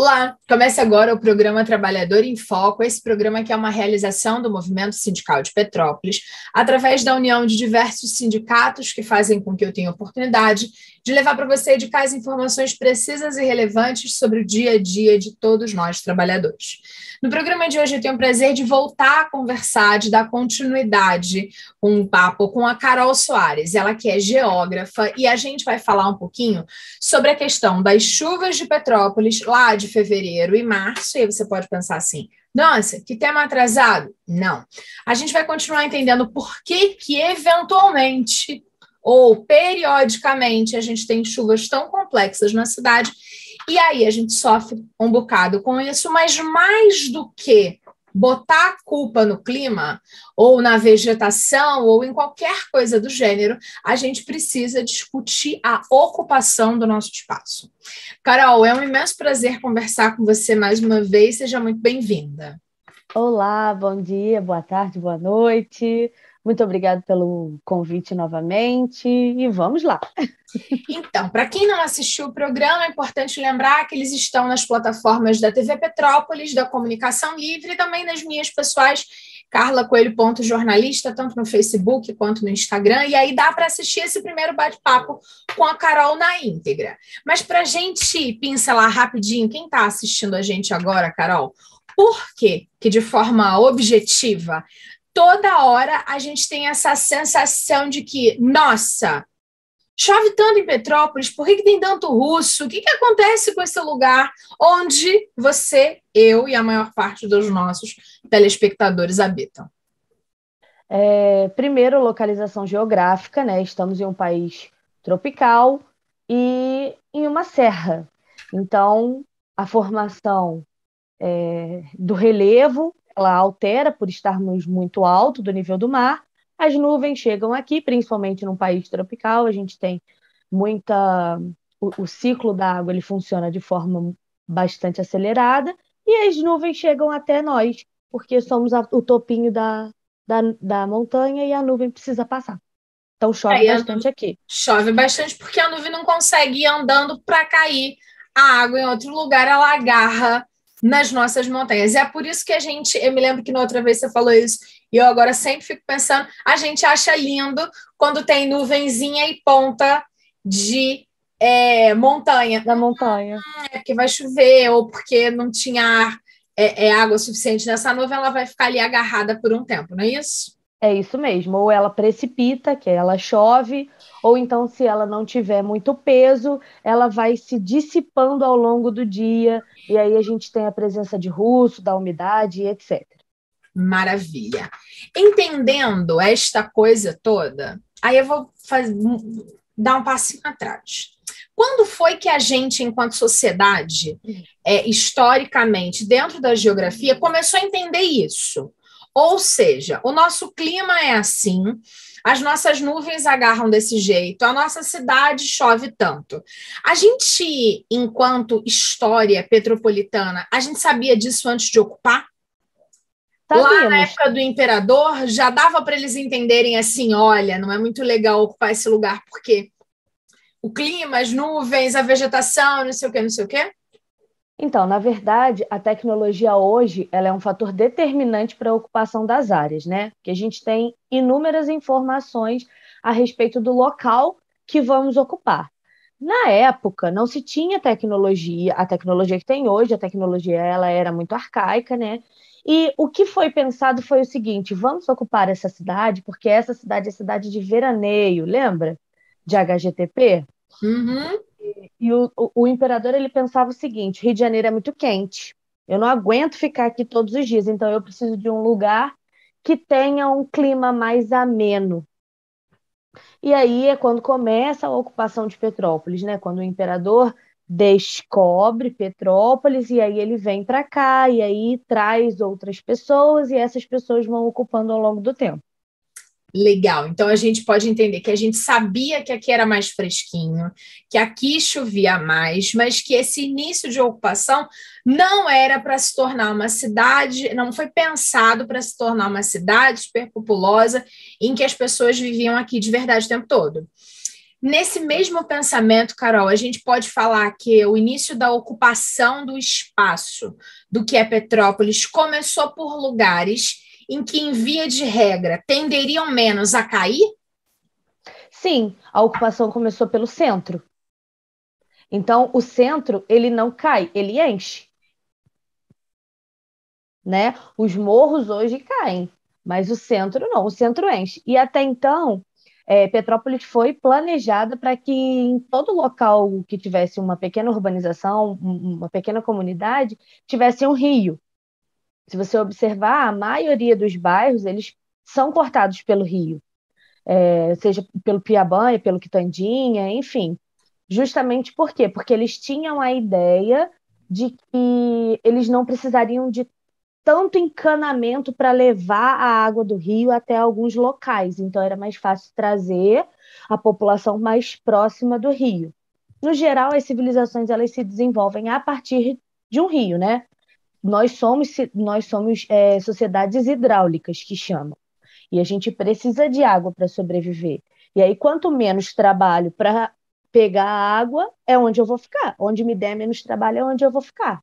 Olá, começa agora o programa Trabalhador em Foco, esse programa que é uma realização do Movimento Sindical de Petrópolis, através da união de diversos sindicatos que fazem com que eu tenha oportunidade de levar para você de casa informações precisas e relevantes sobre o dia a dia de todos nós trabalhadores. No programa de hoje eu tenho o prazer de voltar a conversar, de dar continuidade com um papo com a Carol Soares, ela que é geógrafa, e a gente vai falar um pouquinho sobre a questão das chuvas de Petrópolis lá de fevereiro e março, e aí você pode pensar assim, nossa, que tema atrasado? Não. A gente vai continuar entendendo por que eventualmente ou periodicamente a gente tem chuvas tão complexas na cidade, e aí a gente sofre um bocado com isso, mas mais do que botar a culpa no clima, ou na vegetação, ou em qualquer coisa do gênero, a gente precisa discutir a ocupação do nosso espaço. Carol, é um imenso prazer conversar com você mais uma vez, seja muito bem-vinda. Olá, bom dia, boa tarde, boa noite. Muito obrigada pelo convite novamente e vamos lá. Então, para quem não assistiu o programa, é importante lembrar que eles estão nas plataformas da TV Petrópolis, da Comunicação Livre e também nas minhas pessoais, Carla Coelho.jornalista, tanto no Facebook quanto no Instagram, e aí dá para assistir esse primeiro bate-papo com a Carol na íntegra. Mas para a gente pincelar rapidinho, quem está assistindo a gente agora, Carol, por que de forma objetiva, toda hora a gente tem essa sensação de que, nossa, chove tanto em Petrópolis, por que tem tanto russo? O que acontece com esse lugar onde você, eu e a maior parte dos nossos telespectadores habitam? Primeiro, localização geográfica, né? Estamos em um país tropical e em uma serra. Então, a formação do relevo, ela altera por estarmos muito alto do nível do mar. As nuvens chegam aqui, principalmente num país tropical, a gente tem muita... O ciclo da água ele funciona de forma bastante acelerada e as nuvens chegam até nós, porque somos o topinho da montanha e a nuvem precisa passar. Então chove Aí bastante aqui. chove bastante porque a nuvem não consegue ir andando para cair a água em outro lugar, ela agarra nas nossas montanhas. E é por isso que eu me lembro que na outra vez você falou isso, e eu agora sempre fico pensando, a gente acha lindo quando tem nuvenzinha e ponta de montanha. Da montanha. É porque vai chover, ou porque não tinha água suficiente nessa nuvem, ela vai ficar ali agarrada por um tempo, não é isso? É isso mesmo, ou ela precipita, que ela chove, ou então, se ela não tiver muito peso, ela vai se dissipando ao longo do dia, e aí a gente tem a presença de russo, da umidade, etc. Maravilha. Entendendo esta coisa toda, aí eu vou dar um passinho atrás. Quando foi que a gente, enquanto sociedade, historicamente, dentro da geografia, começou a entender isso? Ou seja, o nosso clima é assim, as nossas nuvens agarram desse jeito, a nossa cidade chove tanto. A gente, enquanto história petropolitana, a gente sabia disso antes de ocupar? Lá na Sabíamos. época do imperador, já dava para eles entenderem assim: olha, não é muito legal ocupar esse lugar, porque o clima, as nuvens, a vegetação, não sei o quê, não sei o quê. Então, na verdade, a tecnologia hoje ela é um fator determinante para a ocupação das áreas, né? Porque a gente tem inúmeras informações a respeito do local que vamos ocupar. Na época, não se tinha tecnologia, a tecnologia que tem hoje, a tecnologia ela era muito arcaica, né? E o que foi pensado foi o seguinte: vamos ocupar essa cidade, porque essa cidade é cidade de veraneio, lembra? De HGTP? Uhum. E o imperador ele pensava o seguinte: Rio de Janeiro é muito quente, eu não aguento ficar aqui todos os dias, então eu preciso de um lugar que tenha um clima mais ameno. E aí é quando começa a ocupação de Petrópolis, né? Quando o imperador descobre Petrópolis e aí ele vem para cá e aí traz outras pessoas e essas pessoas vão ocupando ao longo do tempo. Legal. Então a gente pode entender que a gente sabia que aqui era mais fresquinho, que aqui chovia mais, mas que esse início de ocupação não era para se tornar uma cidade, não foi pensado para se tornar uma cidade superpopulosa em que as pessoas viviam aqui de verdade o tempo todo. Nesse mesmo pensamento, Carol, a gente pode falar que o início da ocupação do espaço do que é Petrópolis começou por lugares em que, em via de regra, tenderiam menos a cair? Sim, a ocupação começou pelo centro. Então, o centro, ele não cai, ele enche, né? Os morros hoje caem, mas o centro não, o centro enche. E até então, Petrópolis foi planejada para que em todo local que tivesse uma pequena urbanização, uma pequena comunidade, tivesse um rio. Se você observar, a maioria dos bairros, eles são cortados pelo rio, seja pelo Piabanha, pelo Quitandinha, enfim. Justamente por quê? Porque eles tinham a ideia de que eles não precisariam de tanto encanamento para levar a água do rio até alguns locais. Então, era mais fácil trazer a população mais próxima do rio. No geral, as civilizações elas se desenvolvem a partir de um rio, né? Nós somos sociedades hidráulicas, que chamam. E a gente precisa de água para sobreviver. E aí, quanto menos trabalho para pegar a água, é onde eu vou ficar. Onde me der menos trabalho, é onde eu vou ficar.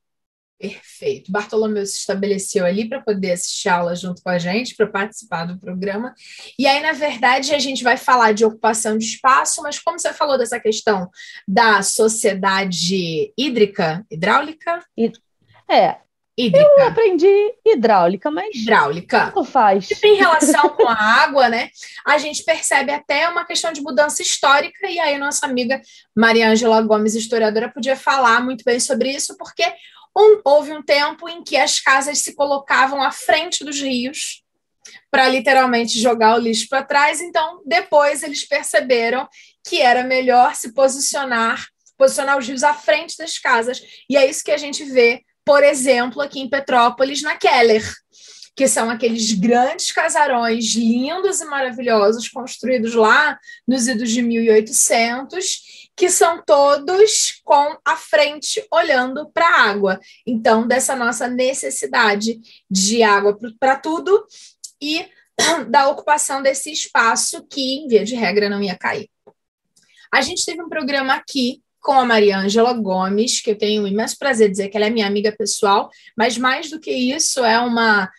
Perfeito. Bartolomeu se estabeleceu ali para poder assistir a aula junto com a gente, para participar do programa. E aí, na verdade, a gente vai falar de ocupação de espaço, mas como você falou dessa questão da sociedade hidráulica? E, é, eu Hídrica. aprendi hidráulica, mas Hidráulica. tanto faz. Em relação com a água, né, a gente percebe até uma questão de mudança histórica, e aí nossa amiga Maria Ângela Gomes, historiadora, podia falar muito bem sobre isso, porque houve um tempo em que as casas se colocavam à frente dos rios para literalmente jogar o lixo para trás, então depois eles perceberam que era melhor se posicionar os rios à frente das casas, e é isso que a gente vê, por exemplo, aqui em Petrópolis, na Keller, que são aqueles grandes casarões lindos e maravilhosos construídos lá nos idos de 1800, que são todos com a frente olhando para a água. Então, dessa nossa necessidade de água para tudo e da ocupação desse espaço que, em via de regra, não ia cair. A gente teve um programa aqui com a Maria Ângela Gomes, que eu tenho o imenso prazer de dizer que ela é minha amiga pessoal, mas mais do que isso, é uma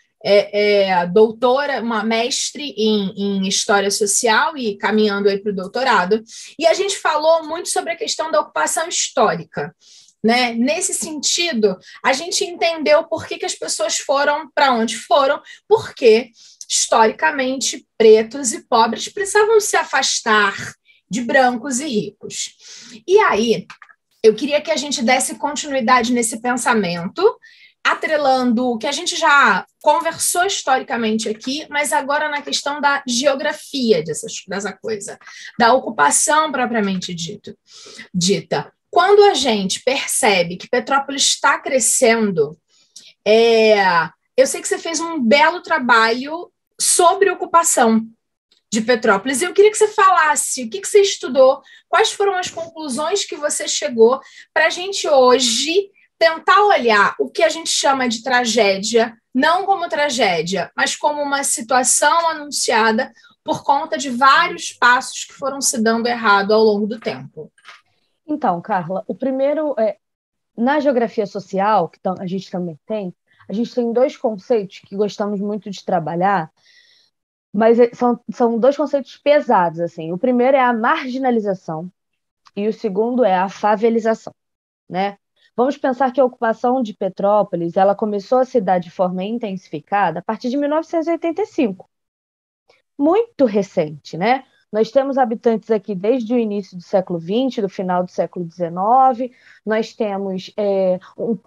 doutora, uma mestre em História Social e caminhando aí para o doutorado. E a gente falou muito sobre a questão da ocupação histórica. Né? Nesse sentido, a gente entendeu por que as pessoas foram para onde foram, porque, historicamente, pretos e pobres precisavam se afastar de brancos e ricos. E aí, eu queria que a gente desse continuidade nesse pensamento, atrelando o que a gente já conversou historicamente aqui, mas agora na questão da geografia dessa coisa, da ocupação propriamente dita. Quando a gente percebe que Petrópolis está crescendo, eu sei que você fez um belo trabalho sobre ocupação de Petrópolis. Eu queria que você falasse o que você estudou, quais foram as conclusões que você chegou para a gente hoje tentar olhar o que a gente chama de tragédia, não como tragédia, mas como uma situação anunciada por conta de vários passos que foram se dando errado ao longo do tempo. Então, Carla, o primeiro, na geografia social, que a gente também tem, a gente tem dois conceitos que gostamos muito de trabalhar, mas são dois conceitos pesados, assim. O primeiro é a marginalização e o segundo é a favelização, né? Vamos pensar que a ocupação de Petrópolis, ela começou a se dar de forma intensificada a partir de 1985. Muito recente, né? Nós temos habitantes aqui desde o início do século XX, do final do século XIX. Nós temos,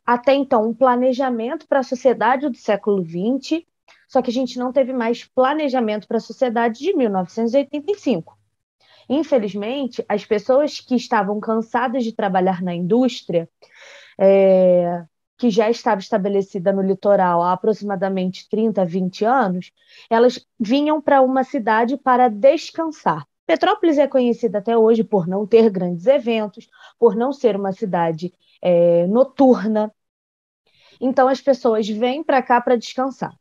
até então, um planejamento para a sociedade do século XX, só que a gente não teve mais planejamento para a sociedade de 1985. Infelizmente, as pessoas que estavam cansadas de trabalhar na indústria, que já estava estabelecida no litoral há aproximadamente 30, 20 anos, elas vinham para uma cidade para descansar. Petrópolis é conhecida até hoje por não ter grandes eventos, por não ser uma cidade noturna. Então, as pessoas vêm para cá para descansar.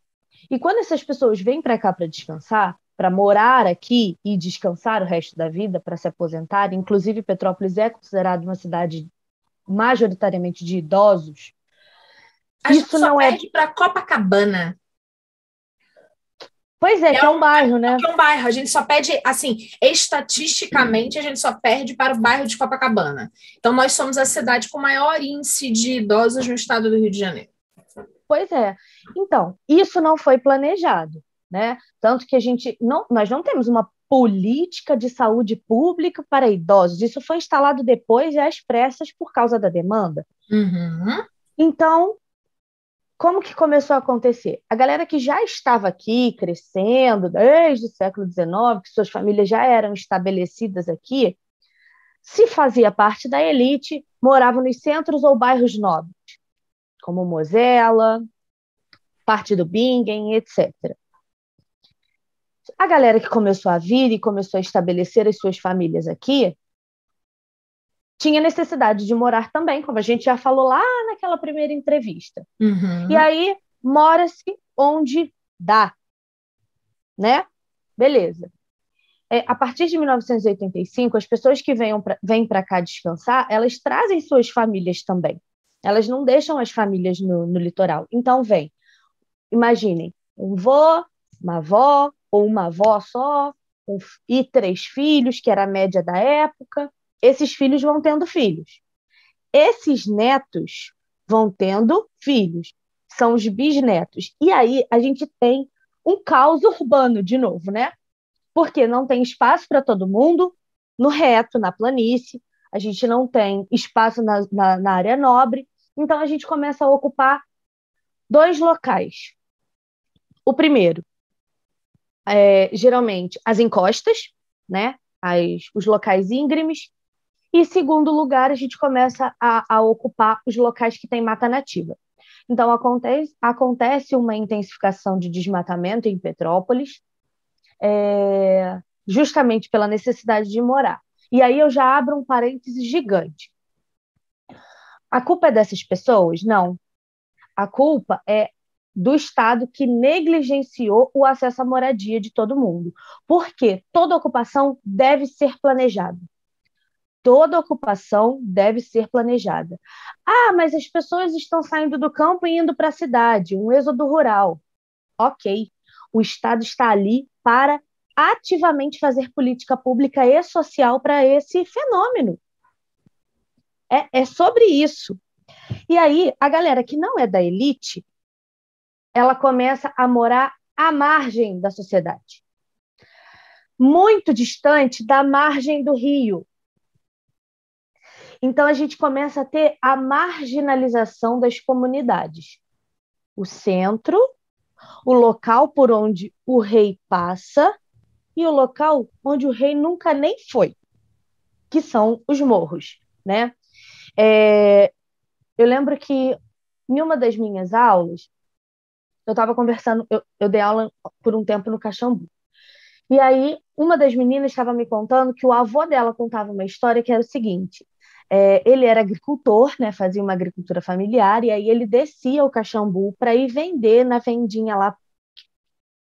E quando essas pessoas vêm para cá para descansar, para morar aqui e descansar o resto da vida, para se aposentar. Inclusive, Petrópolis é considerada uma cidade majoritariamente de idosos. A gente só perde para Copacabana. Pois é, que é um bairro, né? É um bairro. A gente só perde, assim, estatisticamente, a gente só perde para o bairro de Copacabana. Então, nós somos a cidade com maior índice de idosos no estado do Rio de Janeiro. Pois é. Então, isso não foi planejado, né? Tanto que nós não temos uma política de saúde pública para idosos. Isso foi instalado depois e às pressas por causa da demanda. Uhum. Então, como que começou a acontecer? A galera que já estava aqui crescendo desde o século XIX, que suas famílias já eram estabelecidas aqui, se fazia parte da elite, morava nos centros ou bairros nobres, como Mosela, parte do Bingen, etc. A galera que começou a vir e começou a estabelecer as suas famílias aqui tinha necessidade de morar também, como a gente já falou lá naquela primeira entrevista. Uhum. E aí, mora-se onde dá, né? Beleza. A partir de 1985, as pessoas que vêm para cá descansar, elas trazem suas famílias também. Elas não deixam as famílias no litoral. Então, vem. Imaginem, um vô, uma avó, ou uma avó só, e 3 filhos, que era a média da época. Esses filhos vão tendo filhos. Esses netos vão tendo filhos. São os bisnetos. E aí a gente tem um caos urbano de novo, né? Porque não tem espaço para todo mundo no reto, na planície. A gente não tem espaço na área nobre. Então a gente começa a ocupar 2 locais. O primeiro, geralmente, as encostas, né? Os locais íngremes. E, segundo lugar, a gente começa a ocupar os locais que têm mata nativa. Então, acontece uma intensificação de desmatamento em Petrópolis, justamente pela necessidade de morar. E aí eu já abro um parêntese gigante. A culpa é dessas pessoas? Não. A culpa é do Estado que negligenciou o acesso à moradia de todo mundo. Porque toda ocupação deve ser planejada. Toda ocupação deve ser planejada. Ah, mas as pessoas estão saindo do campo e indo para a cidade, um êxodo rural. Ok, o Estado está ali para ativamente fazer política pública e social para esse fenômeno. É sobre isso. E aí, a galera que não é da elite, ela começa a morar à margem da sociedade. Muito distante da margem do rio. Então, a gente começa a ter a marginalização das comunidades. O centro, o local por onde o rei passa e o local onde o rei nunca nem foi, que são os morros, né? Eu lembro que em uma das minhas aulas, eu estava conversando, eu dei aula por um tempo no Caxambu. E aí, uma das meninas estava me contando que o avô dela contava uma história que era o seguinte: ele era agricultor, né, fazia uma agricultura familiar, e aí ele descia o Caxambu para ir vender na vendinha lá,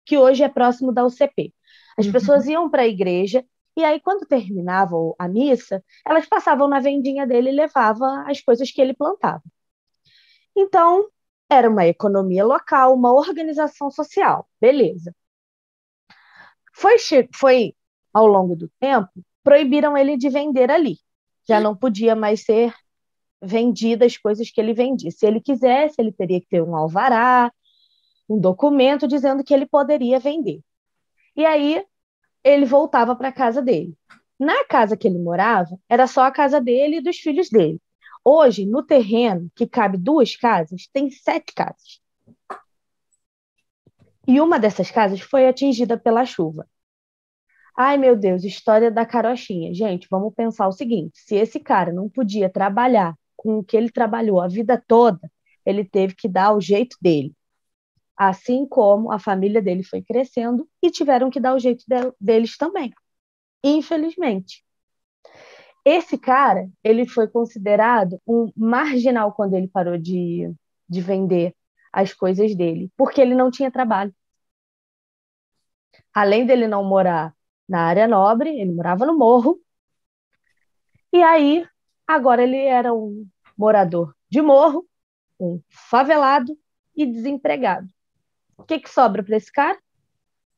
que hoje é próximo da UCP. As pessoas iam para a igreja, e aí, quando terminava a missa, elas passavam na vendinha dele e levavam as coisas que ele plantava. Então, era uma economia local, uma organização social, beleza. Foi ao longo do tempo, proibiram ele de vender ali. Já não podia mais ser vendidas as coisas que ele vendia. Se ele quisesse, ele teria que ter um alvará, um documento dizendo que ele poderia vender. E aí, ele voltava para a casa dele. Na casa que ele morava, era só a casa dele e dos filhos dele. Hoje, no terreno, que cabe 2 casas, tem 7 casas. E uma dessas casas foi atingida pela chuva. Ai, meu Deus, história da carochinha. Gente, vamos pensar o seguinte: se esse cara não podia trabalhar com o que ele trabalhou a vida toda, ele teve que dar o jeito dele. Assim como a família dele foi crescendo e tiveram que dar o jeito deles também. Infelizmente. Esse cara, ele foi considerado um marginal quando ele parou de vender as coisas dele, porque ele não tinha trabalho. Além dele não morar na área nobre, ele morava no morro. E aí, agora ele era um morador de morro, um favelado e desempregado. O que que sobra para esse cara?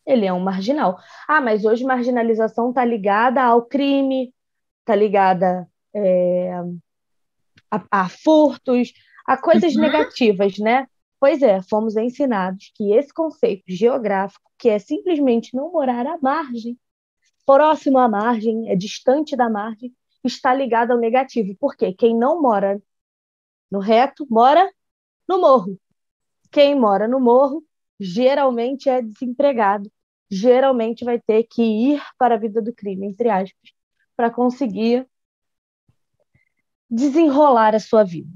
Ele é um marginal. Ah, mas hoje marginalização está ligada ao crime, está ligada a furtos, a coisas Uhum. negativas, né? Pois é, fomos ensinados que esse conceito geográfico, que é simplesmente não morar à margem, próximo à margem, é distante da margem, está ligado ao negativo. Porque quem não mora no reto mora no morro. Quem mora no morro geralmente é desempregado, geralmente vai ter que ir para a vida do crime, entre aspas, para conseguir desenrolar a sua vida.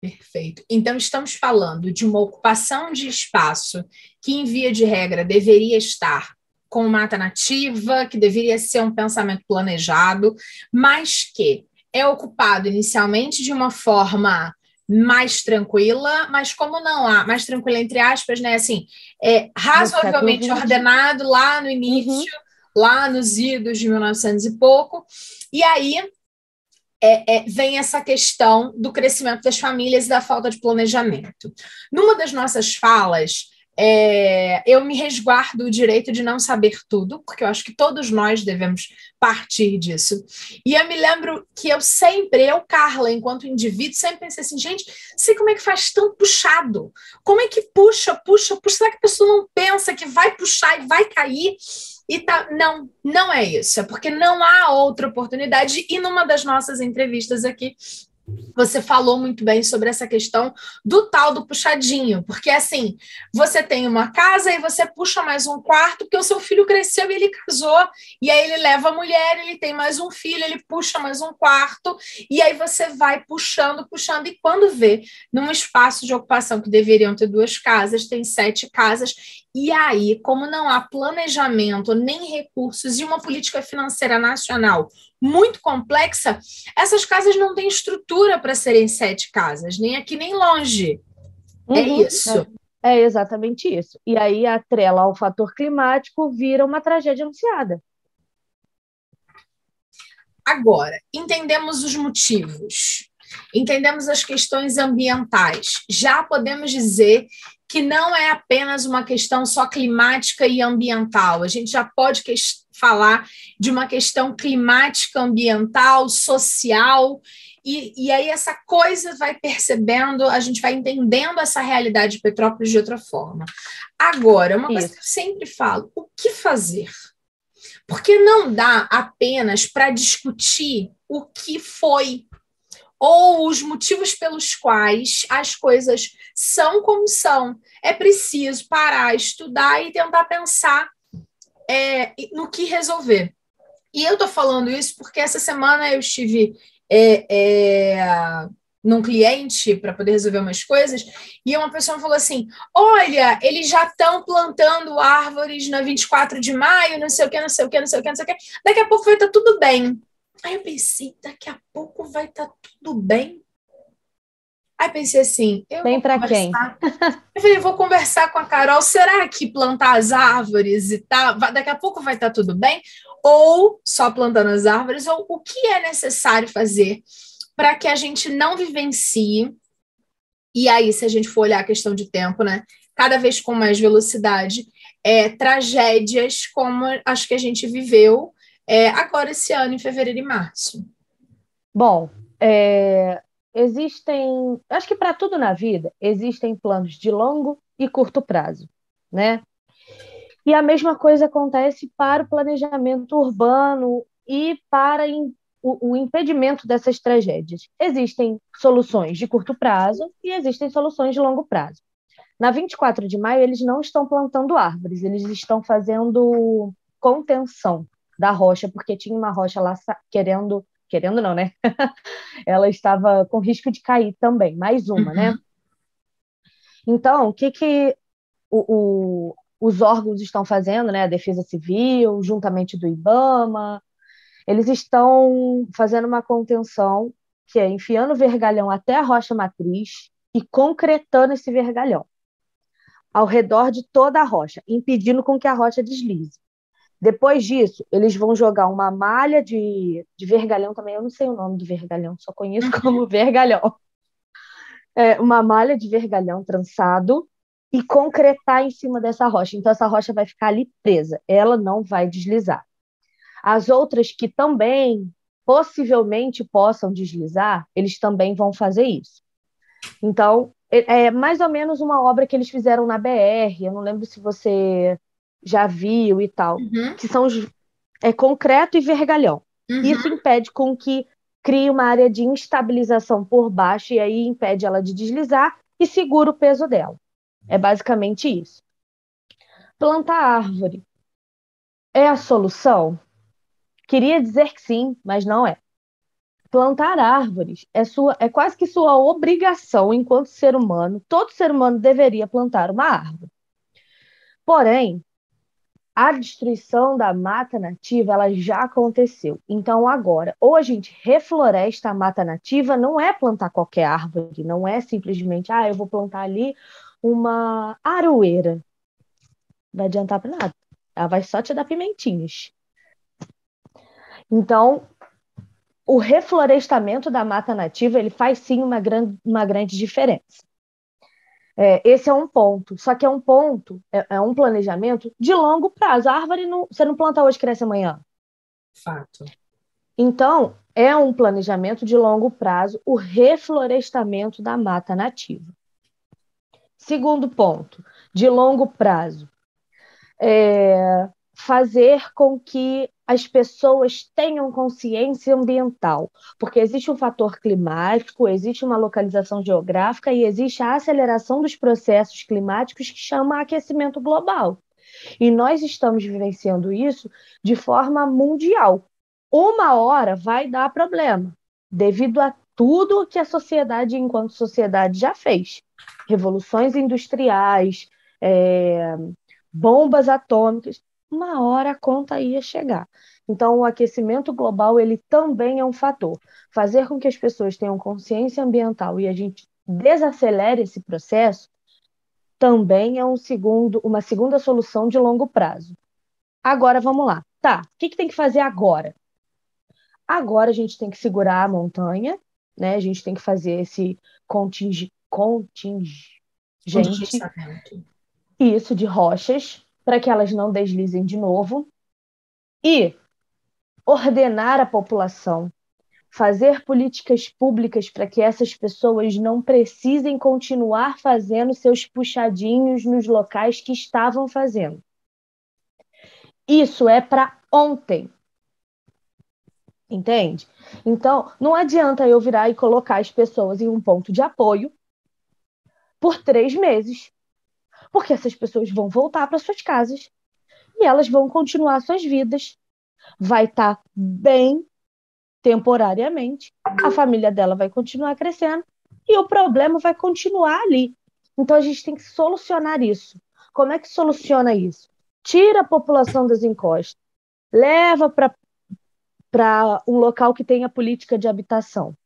Perfeito. Então, estamos falando de uma ocupação de espaço que, em via de regra, deveria estar com mata nativa, que deveria ser um pensamento planejado, mas que é ocupado inicialmente de uma forma mais tranquila, mas como não há, mais tranquila entre aspas, né? Assim, No século razoavelmente XX. ordenado lá no início, Uhum. lá nos idos de 1900 e pouco, e aí vem essa questão do crescimento das famílias e da falta de planejamento. Numa das nossas falas, eu me resguardo o direito de não saber tudo, porque eu acho que todos nós devemos partir disso. E eu me lembro que Carla, enquanto indivíduo, sempre pensei assim, gente, sei como é que faz tão puxado. Como é que puxa, puxa, puxa? Será que a pessoa não pensa que vai puxar e vai cair? E tá, não, não é isso, é porque não há outra oportunidade. E numa das nossas entrevistas aqui, você falou muito bem sobre essa questão do tal do puxadinho, porque assim, você tem uma casa e você puxa mais um quarto, porque o seu filho cresceu e ele casou, e aí ele leva a mulher, ele tem mais um filho, ele puxa mais um quarto, e aí você vai puxando, puxando, e quando vê num espaço de ocupação que deveriam ter 2 casas, tem 7 casas, e aí, como não há planejamento, nem recursos e uma política financeira nacional muito complexa, essas casas não têm estrutura para serem 7 casas, nem aqui nem longe. É Uhum. isso. É exatamente isso. E aí, atrela ao fator climático, vira uma tragédia anunciada. Agora, entendemos os motivos, entendemos as questões ambientais. Já podemos dizer que não é apenas uma questão só climática e ambiental. A gente já pode falar de uma questão climática, ambiental, social. E aí essa coisa vai percebendo, a gente vai entendendo essa realidade de Petrópolis de outra forma. Agora, uma coisa que eu Isso. sempre falo, o que fazer? Porque não dá apenas para discutir o que foi ou os motivos pelos quais as coisas são como são. É preciso parar, estudar e tentar pensar no que resolver. E eu estou falando isso porque essa semana eu estive num cliente para poder resolver umas coisas, e uma pessoa falou assim: olha, eles já estão plantando árvores na 24 de maio, não sei o que, não sei o que, não sei o que, não sei o que. Daqui a pouco vai estar tudo bem. Aí eu pensei, daqui a pouco vai estar tudo bem. Aí pensei assim, eu Bem vou para quem? conversar. Eu falei, vou conversar com a Carol. Será que plantar as árvores e tal, daqui a pouco vai estar tudo bem? Ou só plantando as árvores? Ou o que é necessário fazer para que a gente não vivencie? E aí, se a gente for olhar a questão de tempo, né? Cada vez com mais velocidade, tragédias como as que a gente viveu agora esse ano, em fevereiro e março. Bom, existem, acho que para tudo na vida, existem planos de longo e curto prazo, né? E a mesma coisa acontece para o planejamento urbano e para o impedimento dessas tragédias. Existem soluções de curto prazo e existem soluções de longo prazo. Na 24 de maio, eles não estão plantando árvores, eles estão fazendo contenção da rocha, porque tinha uma rocha lá querendo não, né? Ela estava com risco de cair também, mais uma, né? Uhum. Então, o que que os órgãos estão fazendo, né? A Defesa Civil, juntamente do IBAMA, eles estão fazendo uma contenção, que é enfiando o vergalhão até a rocha matriz e concretando esse vergalhão. ao redor de toda a rocha, impedindo com que a rocha deslize. Depois disso, eles vão jogar uma malha de vergalhão também. Eu não sei o nome do vergalhão, só conheço como vergalhão. Uma malha de vergalhão trançado e concretar em cima dessa rocha. Então, essa rocha vai ficar ali presa, ela não vai deslizar. As outras que também possivelmente possam deslizar, eles também vão fazer isso. Então, é mais ou menos uma obra que eles fizeram na BR, eu não lembro se você já viu e tal, que são concreto e vergalhão. Isso impede com que crie uma área de instabilização por baixo e aí impede ela de deslizar e segura o peso dela. É basicamente isso. Plantar árvore é a solução? Queria dizer que sim, mas não é. Plantar árvores é quase que sua obrigação enquanto ser humano. Todo ser humano deveria plantar uma árvore. Porém, a destruição da mata nativa ela já aconteceu. Então, agora, ou a gente refloresta a mata nativa, não é plantar qualquer árvore, não é simplesmente, eu vou plantar ali uma aroeira. Não vai adiantar para nada. Ela vai só te dar pimentinhas. Então, o reflorestamento da mata nativa ele faz sim uma grande diferença. Esse é um ponto, só que é um ponto, é um planejamento de longo prazo. A árvore você não planta hoje, cresce amanhã. Fato. Então, é um planejamento de longo prazo o reflorestamento da mata nativa. Segundo ponto, de longo prazo, fazer com que as pessoas tenham consciência ambiental, porque existe um fator climático, existe uma localização geográfica e existe a aceleração dos processos climáticos que chama aquecimento global. E nós estamos vivenciando isso de forma mundial. Uma hora vai dar problema, devido a tudo que a sociedade, enquanto sociedade, já fez. Revoluções industriais, bombas atômicas, uma hora a conta ia chegar. Então, o aquecimento global, ele também é um fator. Fazer com que as pessoas tenham consciência ambiental e a gente desacelere esse processo também é uma segunda solução de longo prazo. Agora, vamos lá. Tá, o que tem que fazer agora? Agora a gente tem que segurar a montanha, né? A gente tem que fazer esse contingente isso de rochas para que elas não deslizem de novo e ordenar a população, fazer políticas públicas para que essas pessoas não precisem continuar fazendo seus puxadinhos nos locais que estavam fazendo. Isso é para ontem. Entende? Então, não adianta eu virar e colocar as pessoas em um ponto de apoio por 3 meses, porque essas pessoas vão voltar para suas casas e elas vão continuar suas vidas. Vai estar bem temporariamente, a família dela vai continuar crescendo e o problema vai continuar ali. Então, a gente tem que solucionar isso. Como é que soluciona isso? Tira a população das encostas, leva para um local que tenha política de habitação.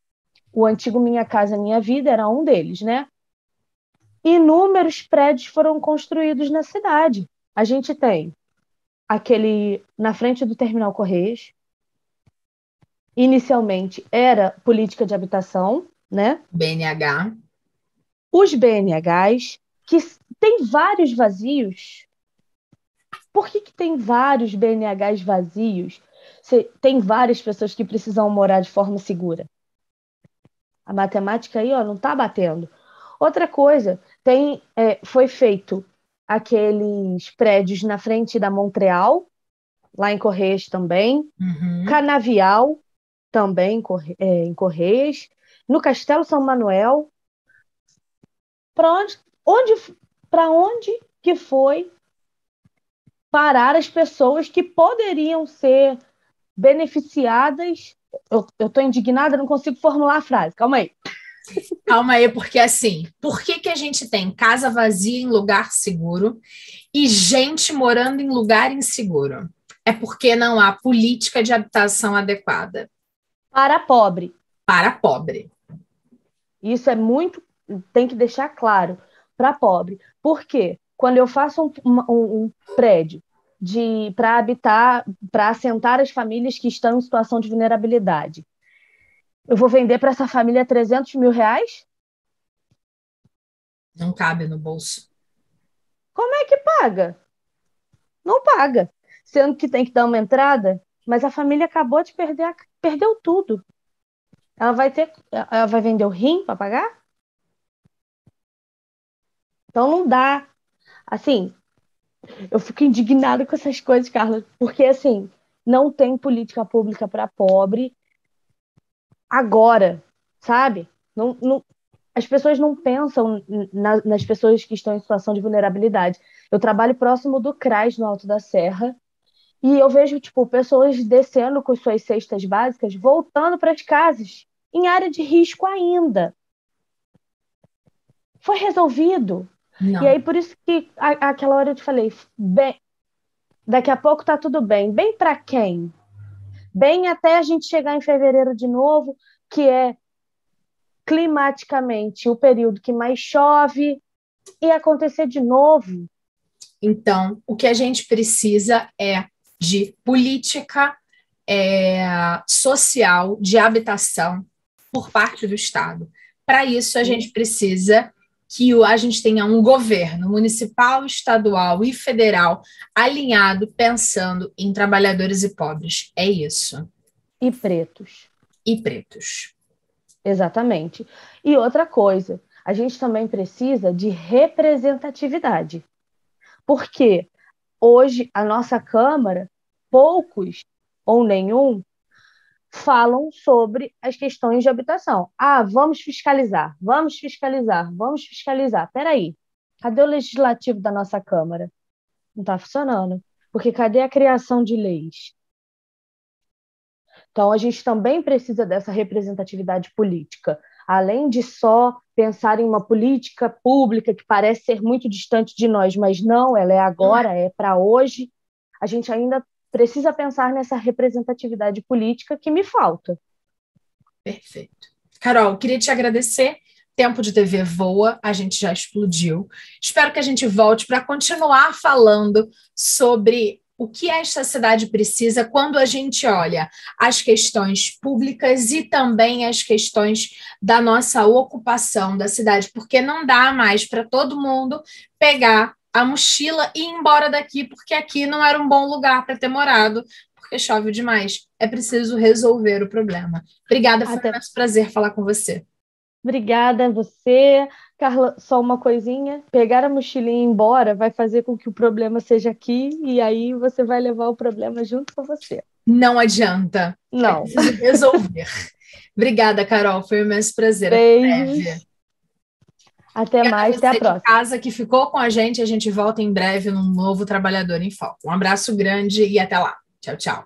O antigo Minha Casa Minha Vida era um deles, né? Inúmeros prédios foram construídos na cidade. A gente tem aquele na frente do Terminal Correios. Inicialmente era política de habitação, né? BNH. Os BNHs, que tem vários vazios. Por que tem vários BNHs vazios? Tem várias pessoas que precisam morar de forma segura. A matemática aí, não está batendo. Outra coisa, foi feito aqueles prédios na frente da Montreal, lá em Correios também, Canavial, também em Correios, no Castelo São Manuel. Para onde que foi parar as pessoas que poderiam ser beneficiadas? Eu estou indignada, não consigo formular a frase. Calma aí. Calma aí, porque assim, por que a gente tem casa vazia em lugar seguro e gente morando em lugar inseguro? É porque não há política de habitação adequada. Para pobre. Para pobre. Isso tem que deixar claro, para pobre. Por quê? quando eu faço um prédio para habitar, para assentar as famílias que estão em situação de vulnerabilidade, eu vou vender para essa família R$ 300.000? Não cabe no bolso. Como é que paga? Não paga. Sendo que tem que dar uma entrada, mas a família acabou de perdeu tudo. Ela vai vender o rim para pagar? Então não dá. Assim, eu fico indignada com essas coisas, Carla, porque assim, não tem política pública para pobre agora, sabe? As pessoas não pensam nas pessoas que estão em situação de vulnerabilidade. Eu trabalho próximo do CRAS, no Alto da Serra, e eu vejo, tipo, pessoas descendo com suas cestas básicas, voltando para as casas, em área de risco ainda. Foi resolvido. E Não. aí, por isso que aquela hora eu te falei, bem, daqui a pouco tá tudo bem. Bem para quem? Bem até a gente chegar em fevereiro de novo, que é climaticamente o período que mais chove, e acontecer de novo. Então, o que a gente precisa é de política social de habitação por parte do Estado. Para isso, a gente precisa que a gente tenha um governo municipal, estadual e federal alinhado, pensando em trabalhadores e pobres. É isso. E pretos. E pretos. Exatamente. E outra coisa, a gente também precisa de representatividade. Porque hoje a nossa Câmara, poucos ou nenhum, falam sobre as questões de habitação. Ah, vamos fiscalizar, vamos fiscalizar, vamos fiscalizar. Peraí, cadê o legislativo da nossa Câmara? Não está funcionando. Porque cadê a criação de leis? Então, a gente também precisa dessa representatividade política. Além de só pensar em uma política pública que parece ser muito distante de nós, mas não, ela é agora, é para hoje, a gente ainda precisa pensar nessa representatividade política que me falta. Perfeito. Carol, queria te agradecer. Tempo de TV voa, a gente já explodiu. Espero que a gente volte para continuar falando sobre o que esta cidade precisa quando a gente olha as questões públicas e também as questões da nossa ocupação da cidade, porque não dá mais para todo mundo pegar a mochila e ir embora daqui, porque aqui não era um bom lugar para ter morado, porque chove demais. É preciso resolver o problema. Obrigada, foi um imenso prazer falar com você. Obrigada a você. Carla, só uma coisinha, pegar a mochilinha e ir embora vai fazer com que o problema seja aqui e aí você vai levar o problema junto com você. Não adianta. Não. É preciso resolver. Obrigada, Carol. Foi um imenso prazer. Beijos. Até mais, até a Você de próxima. casa que ficou com a gente volta em breve num novo Trabalhador em Foco. Um abraço grande e até lá. Tchau, tchau.